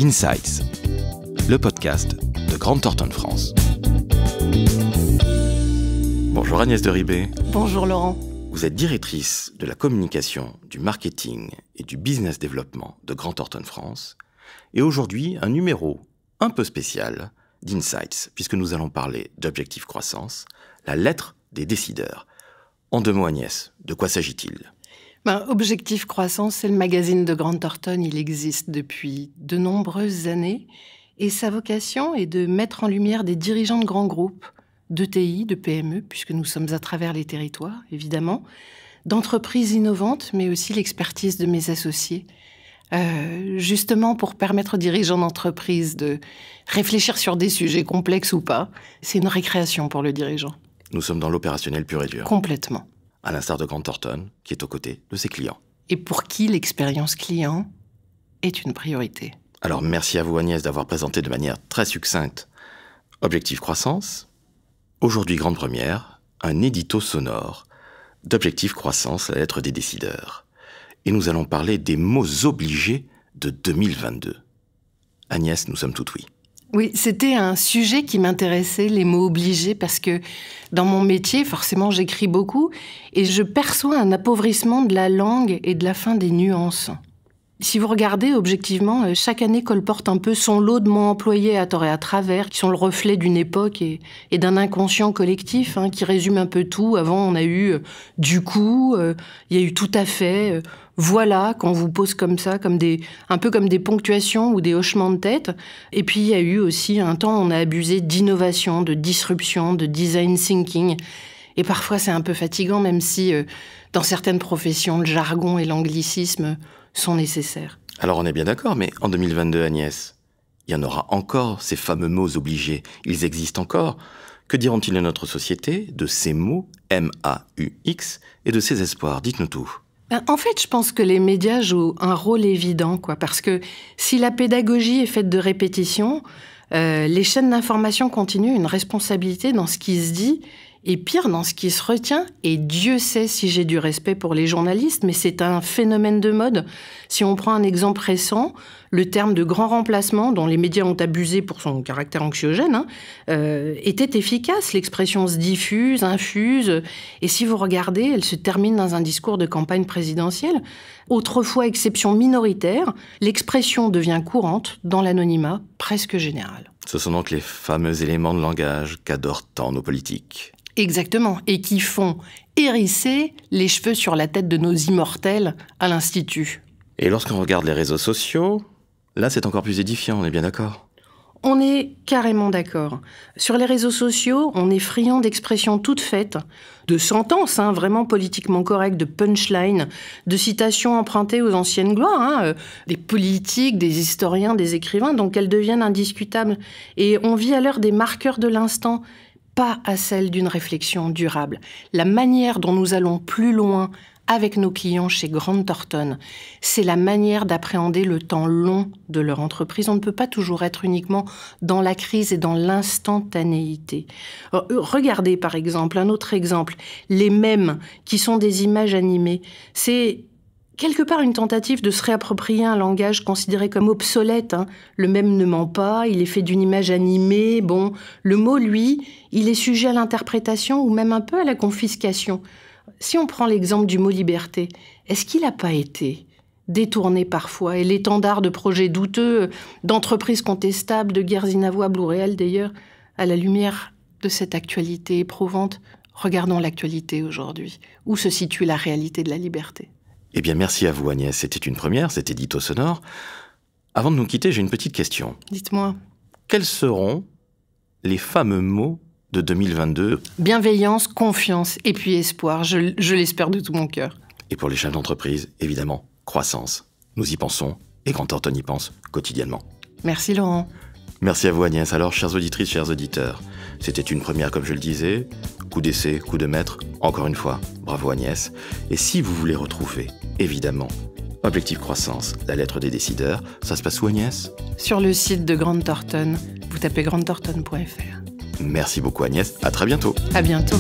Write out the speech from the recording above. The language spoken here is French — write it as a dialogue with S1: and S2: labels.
S1: Insights, le podcast de Grant Thornton France. Bonjour Agnès de Ribé.
S2: Bonjour Laurent.
S1: Vous êtes directrice de la communication, du marketing et du business développement de Grant Thornton France. Et aujourd'hui, un numéro un peu spécial d'Insights, puisque nous allons parler d'objectifs croissance, la lettre des décideurs. En 2 mots Agnès, de quoi s'agit-il ?
S2: Objectif Croissance, c'est le magazine de Grant Thornton. Il existe depuis de nombreuses années. Et sa vocation est de mettre en lumière des dirigeants de grands groupes, d'ETI, de PME, puisque nous sommes à travers les territoires, évidemment, d'entreprises innovantes, mais aussi l'expertise de mes associés. Justement pour permettre aux dirigeants d'entreprise de réfléchir sur des sujets complexes ou pas. C'est une récréation pour le dirigeant.
S1: Nous sommes dans l'opérationnel pur et dur.
S2: Complètement.
S1: À l'instar de Grant Thornton, qui est aux côtés de ses clients.
S2: Et pour qui l'expérience client est une priorité.
S1: Alors merci à vous Agnès d'avoir présenté de manière très succincte Objectif Croissance. Aujourd'hui, grande première, un édito sonore d'Objectif Croissance, la lettre des décideurs. Et nous allons parler des mots obligés de 2022. Agnès, nous sommes toutes oui.
S2: Oui, c'était un sujet qui m'intéressait, les mots obligés, parce que dans mon métier, forcément, j'écris beaucoup et je perçois un appauvrissement de la langue et de la fin des nuances. Si vous regardez objectivement, chaque année colporte un peu son lot de mots employés à tort et à travers, qui sont le reflet d'une époque et d'un inconscient collectif, qui résume un peu tout. Avant, on a eu du coup, il y a eu tout à fait, voilà, qu'on vous pose comme ça, un peu comme des ponctuations ou des hochements de tête. Et puis, il y a eu aussi un temps, on a abusé d'innovation, de disruption, de design thinking. Et parfois, c'est un peu fatigant, même si dans certaines professions, le jargon et l'anglicisme sont nécessaires.
S1: Alors on est bien d'accord, mais en 2022, Agnès, il y en aura encore ces fameux mots obligés. Ils existent encore. Que diront-ils de notre société, de ces mots M-A-U-X et de ces espoirs ? Dites-nous tout.
S2: En fait, je pense que les médias jouent un rôle évident, parce que si la pédagogie est faite de répétition, les chaînes d'information continuent une responsabilité dans ce qui se dit et pire, dans ce qui se retient, et Dieu sait si j'ai du respect pour les journalistes, mais c'est un phénomène de mode. Si on prend un exemple récent, le terme de grand remplacement, dont les médias ont abusé pour son caractère anxiogène, était efficace. L'expression se diffuse, infuse, et si vous regardez, elle se termine dans un discours de campagne présidentielle. Autrefois exception minoritaire, l'expression devient courante dans l'anonymat presque général.
S1: Ce sont donc les fameux éléments de langage qu'adorent tant nos politiques.
S2: Exactement, et qui font hérisser les cheveux sur la tête de nos immortels à l'Institut.
S1: Et lorsqu'on regarde les réseaux sociaux, là c'est encore plus édifiant, on est bien d'accord ?
S2: On est carrément d'accord. Sur les réseaux sociaux, on est friand d'expressions toutes faites, de sentences vraiment politiquement correctes, de punchlines, de citations empruntées aux anciennes gloires, des politiques, des historiens, des écrivains, donc elles deviennent indiscutables. Et on vit à l'heure des marqueurs de l'instant, pas à celle d'une réflexion durable. La manière dont nous allons plus loin avec nos clients chez Grant Thornton, c'est la manière d'appréhender le temps long de leur entreprise. On ne peut pas toujours être uniquement dans la crise et dans l'instantanéité. Regardez par exemple, un autre exemple, les mèmes qui sont des images animées. C'est quelque part une tentative de se réapproprier un langage considéré comme obsolète. Le mème ne ment pas, il est fait d'une image animée. Bon, le mot, lui, il est sujet à l'interprétation ou même un peu à la confiscation. Si on prend l'exemple du mot liberté, est-ce qu'il n'a pas été détourné parfois et l'étendard de projets douteux, d'entreprises contestables, de guerres inavouables ou réelles d'ailleurs, à la lumière de cette actualité éprouvante, regardons l'actualité aujourd'hui. Où se situe la réalité de la liberté ?
S1: Eh bien, merci à vous, Agnès. C'était une première, cet édito sonore. Avant de nous quitter, j'ai une petite question.
S2: Dites-moi.
S1: Quels seront les fameux mots de 2022 ?
S2: Bienveillance, confiance et puis espoir. Je l'espère de tout mon cœur.
S1: Et pour les chefs d'entreprise, évidemment, croissance. Nous y pensons et Grant Thornton y pense quotidiennement.
S2: Merci Laurent.
S1: Merci à vous Agnès. Alors, chères auditrices, chers auditeurs, c'était une première comme je le disais. Coup d'essai, coup de maître. Encore une fois, bravo Agnès. Et si vous voulez retrouver, évidemment, Objectif Croissance, la lettre des décideurs, ça se passe où Agnès ?
S2: Sur le site de Grant Thornton. Vous tapez grantthornton.fr.
S1: Merci beaucoup Agnès. À très bientôt.
S2: À bientôt.